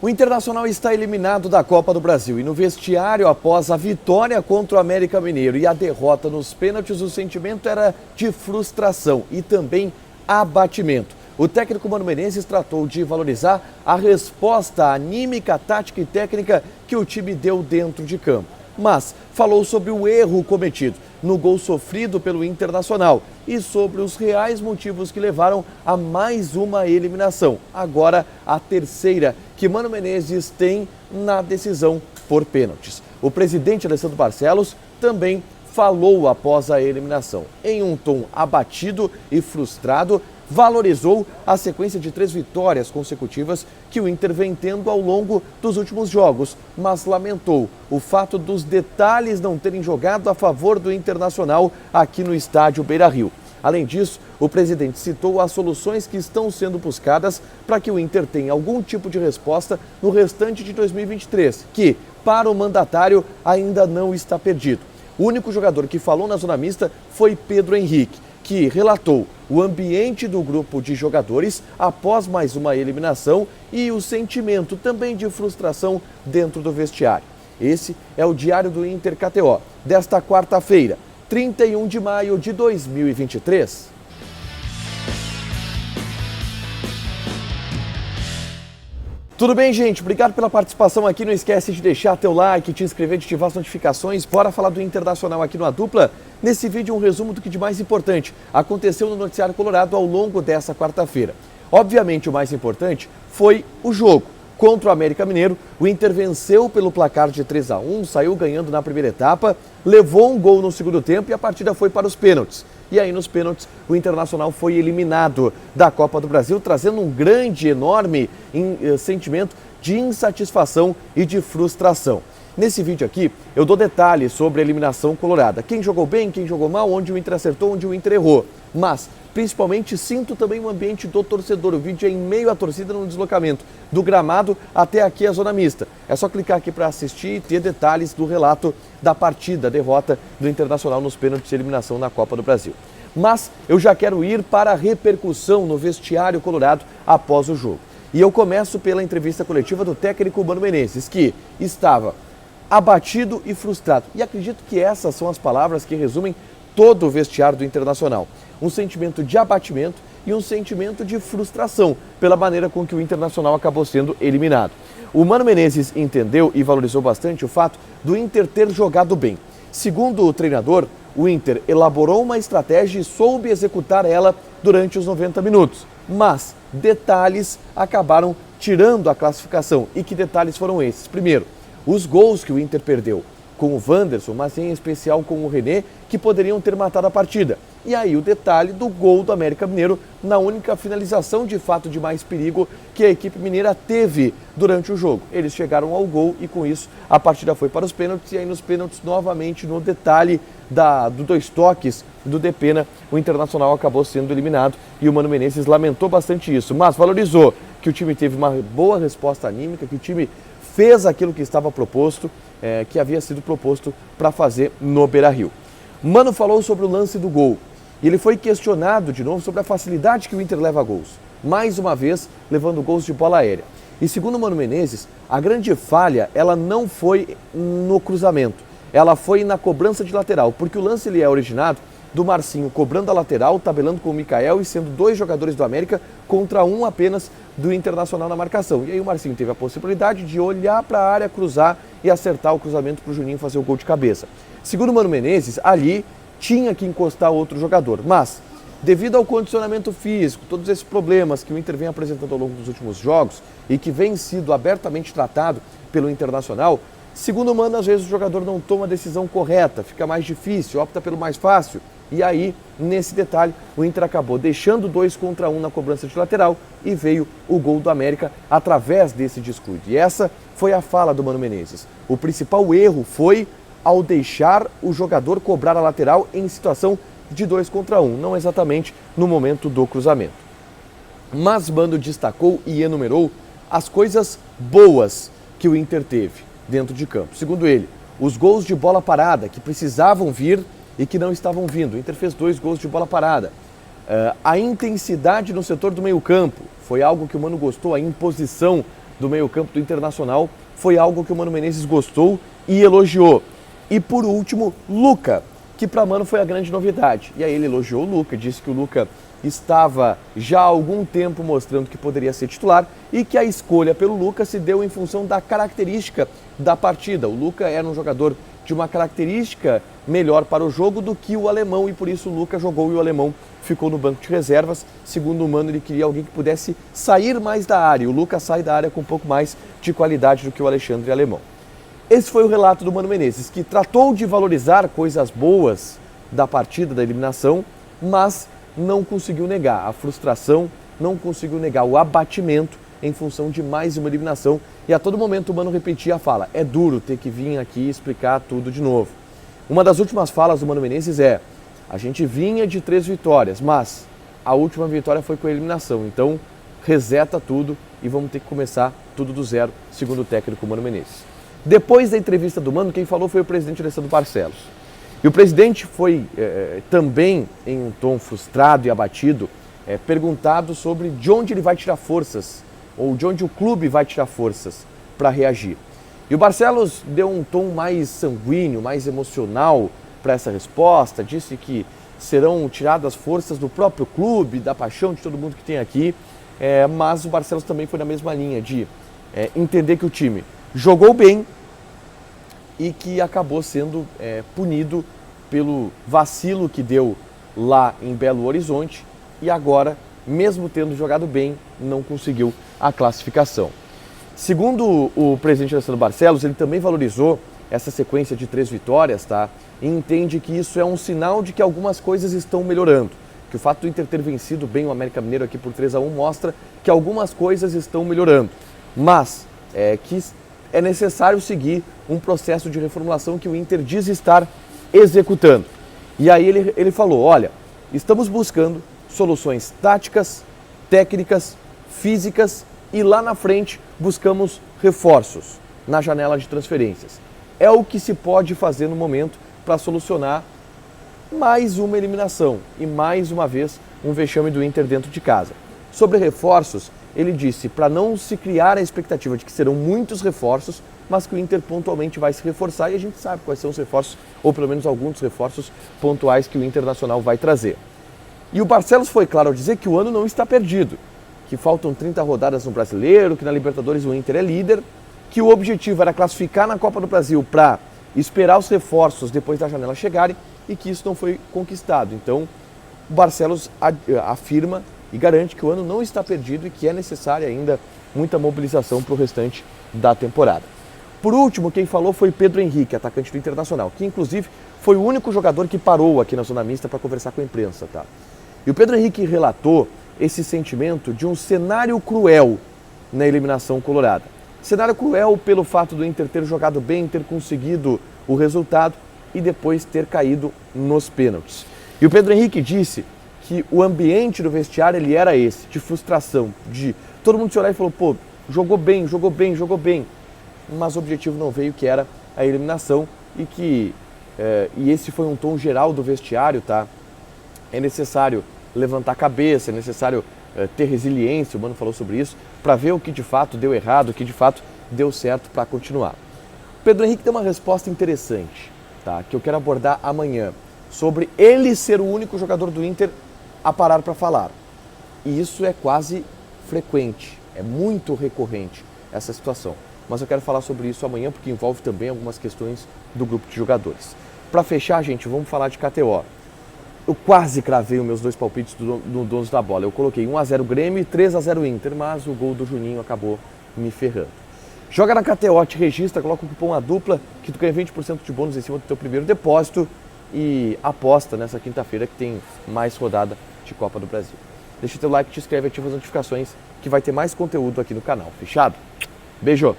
O Internacional está eliminado da Copa do Brasil e no vestiário, após a vitória contra o América Mineiro e a derrota nos pênaltis, o sentimento era de frustração e também abatimento. O técnico Mano Menezes tratou de valorizar a resposta anímica, tática e técnica que o time deu dentro de campo, mas falou sobre o erro cometido no gol sofrido pelo Internacional e sobre os reais motivos que levaram a mais uma eliminação, agora a terceira que Mano Menezes tem na decisão por pênaltis. O presidente Alessandro Barcelos também falou após a eliminação. Em um tom abatido e frustrado, valorizou a sequência de 3 vitórias consecutivas que o Inter vem tendo ao longo dos últimos jogos, mas lamentou o fato dos detalhes não terem jogado a favor do Internacional aqui no estádio Beira-Rio. Além disso, o presidente citou as soluções que estão sendo buscadas para que o Inter tenha algum tipo de resposta no restante de 2023, que, para o mandatário, ainda não está perdido. O único jogador que falou na zona mista foi Pedro Henrique, que relatou o ambiente do grupo de jogadores após mais uma eliminação e o sentimento também de frustração dentro do vestiário. Esse é o Diário do Inter KTO, desta quarta-feira, 31 de maio de 2023. Tudo bem, gente? Obrigado pela participação aqui. Não esquece de deixar teu like, te inscrever, de ativar as notificações. Bora falar do Internacional aqui no A Dupla. Nesse vídeo, um resumo do que de mais importante aconteceu no Noticiário Colorado ao longo dessa quarta-feira. Obviamente, o mais importante foi o jogo. Contra o América Mineiro, o Inter venceu pelo placar de 3-1, saiu ganhando na primeira etapa, levou um gol no segundo tempo e a partida foi para os pênaltis. E aí, nos pênaltis, o Internacional foi eliminado da Copa do Brasil, trazendo um grande, enorme sentimento de insatisfação e de frustração. Nesse vídeo aqui, eu dou detalhes sobre a eliminação colorada. Quem jogou bem, quem jogou mal, onde o Inter acertou, onde o Inter errou. Mas, principalmente, sinto também o ambiente do torcedor. O vídeo é em meio à torcida no deslocamento do gramado até aqui a zona mista. É só clicar aqui para assistir e ter detalhes do relato da partida, derrota do Internacional nos pênaltis de eliminação na Copa do Brasil. Mas eu já quero ir para a repercussão no vestiário colorado após o jogo. E eu começo pela entrevista coletiva do técnico Mano Menezes, que estava abatido e frustrado. E acredito que essas são as palavras que resumem todo o vestiário do Internacional. Um sentimento de abatimento e um sentimento de frustração pela maneira com que o Internacional acabou sendo eliminado. O Mano Menezes entendeu e valorizou bastante o fato do Inter ter jogado bem. Segundo o treinador, o Inter elaborou uma estratégia e soube executar ela durante os 90 minutos. Mas detalhes acabaram tirando a classificação. E que detalhes foram esses? Primeiro, os gols que o Inter perdeu com o Wanderson, mas em especial com o René, que poderiam ter matado a partida. E aí o detalhe do gol do América Mineiro na única finalização de fato de mais perigo que a equipe mineira teve durante o jogo. Eles chegaram ao gol e com isso a partida foi para os pênaltis e aí nos pênaltis novamente no detalhe do 2 toques do Depena, o Internacional acabou sendo eliminado e o Mano Menezes lamentou bastante isso, mas valorizou que o time teve uma boa resposta anímica, que o time fez aquilo que estava proposto, que havia sido proposto para fazer no Beira-Rio. Mano falou sobre o lance do gol e ele foi questionado de novo sobre a facilidade que o Inter leva gols. Mais uma vez, levando gols de bola aérea. E segundo o Mano Menezes, a grande falha ela não foi no cruzamento, ela foi na cobrança de lateral, porque o lance ele é originado do Marcinho cobrando a lateral, tabelando com o Mikael e sendo 2 jogadores do América contra um apenas do Internacional na marcação. E aí o Marcinho teve a possibilidade de olhar para a área, cruzar e acertar o cruzamento para o Juninho fazer o gol de cabeça. Segundo o Mano Menezes, ali tinha que encostar outro jogador, mas devido ao condicionamento físico, todos esses problemas que o Inter vem apresentando ao longo dos últimos jogos e que vem sido abertamente tratado pelo Internacional, segundo o Mano, às vezes o jogador não toma a decisão correta, fica mais difícil, opta pelo mais fácil. E aí, nesse detalhe, o Inter acabou deixando 2 contra 1 na cobrança de lateral e veio o gol do América através desse descuido. E essa foi a fala do Mano Menezes. O principal erro foi ao deixar o jogador cobrar a lateral em situação de 2 contra 1, não exatamente no momento do cruzamento. Mas Mano destacou e enumerou as coisas boas que o Inter teve dentro de campo. Segundo ele, os gols de bola parada que precisavam vir e que não estavam vindo. O Inter fez 2 gols de bola parada. A intensidade no setor do meio-campo foi algo que o Mano gostou, a imposição do meio-campo do Internacional foi algo que o Mano Menezes gostou e elogiou. E por último, Luca, que para Mano foi a grande novidade. E aí ele elogiou o Luca, disse que o Luca estava já há algum tempo mostrando que poderia ser titular e que a escolha pelo Luca se deu em função da característica da partida. O Luca era um jogador de uma característica melhor para o jogo do que o alemão e por isso o Luca jogou e o alemão ficou no banco de reservas. Segundo o Mano, ele queria alguém que pudesse sair mais da área. O Luca sai da área com um pouco mais de qualidade do que o Alexandre alemão. Esse foi o relato do Mano Menezes, que tratou de valorizar coisas boas da partida, da eliminação, mas não conseguiu negar a frustração, não conseguiu negar o abatimento em função de mais uma eliminação. E a todo momento o Mano repetia a fala: é duro ter que vir aqui explicar tudo de novo. Uma das últimas falas do Mano Menezes é: a gente vinha de 3 vitórias, mas a última vitória foi com a eliminação, então reseta tudo e vamos ter que começar tudo do zero, segundo o técnico Mano Menezes. Depois da entrevista do Mano, quem falou foi o presidente Alessandro Barcelos. E o presidente foi também, em um tom frustrado e abatido, perguntado sobre de onde ele vai tirar forças, ou de onde o clube vai tirar forças para reagir. E o Barcelos deu um tom mais sanguíneo, mais emocional para essa resposta, disse que serão tiradas forças do próprio clube, da paixão de todo mundo que tem aqui, mas o Barcelos também foi na mesma linha de entender que o time jogou bem e que acabou sendo punido pelo vacilo que deu lá em Belo Horizonte e agora, mesmo tendo jogado bem, não conseguiu a classificação. Segundo o presidente Alessandro Barcelos, ele também valorizou essa sequência de 3 vitórias, tá? E entende que isso é um sinal de que algumas coisas estão melhorando. Que o fato do Inter ter vencido bem o América Mineiro aqui por 3-1 mostra que algumas coisas estão melhorando. Mas que é necessário seguir um processo de reformulação que o Inter diz estar executando. E aí ele falou: olha, estamos buscando soluções táticas, técnicas, físicas e lá na frente buscamos reforços na janela de transferências. É o que se pode fazer no momento para solucionar mais uma eliminação e mais uma vez um vexame do Inter dentro de casa. Sobre reforços, ele disse para não se criar a expectativa de que serão muitos reforços, mas que o Inter pontualmente vai se reforçar e a gente sabe quais são os reforços, ou pelo menos alguns reforços pontuais que o Internacional vai trazer. E o Barcelos foi claro ao dizer que o ano não está perdido, que faltam 30 rodadas no Brasileiro, que na Libertadores o Inter é líder, que o objetivo era classificar na Copa do Brasil para esperar os reforços depois da janela chegarem e que isso não foi conquistado. Então, o Barcelos afirma e garante que o ano não está perdido e que é necessária ainda muita mobilização para o restante da temporada. Por último, quem falou foi Pedro Henrique, atacante do Internacional, que inclusive foi o único jogador que parou aqui na zona mista para conversar com a imprensa, tá? E o Pedro Henrique relatou esse sentimento de um cenário cruel na eliminação colorada. Cenário cruel pelo fato do Inter ter jogado bem, ter conseguido o resultado e depois ter caído nos pênaltis. E o Pedro Henrique disse que o ambiente do vestiário ele era esse, de frustração, de todo mundo se olhar e falou: pô, jogou bem, jogou bem, jogou bem. Mas o objetivo não veio, que era a eliminação e que e esse foi um tom geral do vestiário, tá? É necessário levantar a cabeça, é necessário ter resiliência, o Mano falou sobre isso, para ver o que de fato deu errado, o que de fato deu certo para continuar. O Pedro Henrique tem uma resposta interessante, tá? Que eu quero abordar amanhã, sobre ele ser o único jogador do Inter a parar para falar. E isso é quase frequente, é muito recorrente essa situação. Mas eu quero falar sobre isso amanhã porque envolve também algumas questões do grupo de jogadores. Para fechar, gente, vamos falar de KTO. Eu quase cravei os meus 2 palpites do Donos da Bola. Eu coloquei 1-0 Grêmio e 3-0 Inter, mas o gol do Juninho acabou me ferrando. Joga na KTO, te registra, coloca o cupom ADUPLA, que tu ganha 20% de bônus em cima do teu primeiro depósito e aposta nessa quinta-feira que tem mais rodada de Copa do Brasil. Deixa o teu like, te inscreve, ativa as notificações que vai ter mais conteúdo aqui no canal. Fechado? Beijo!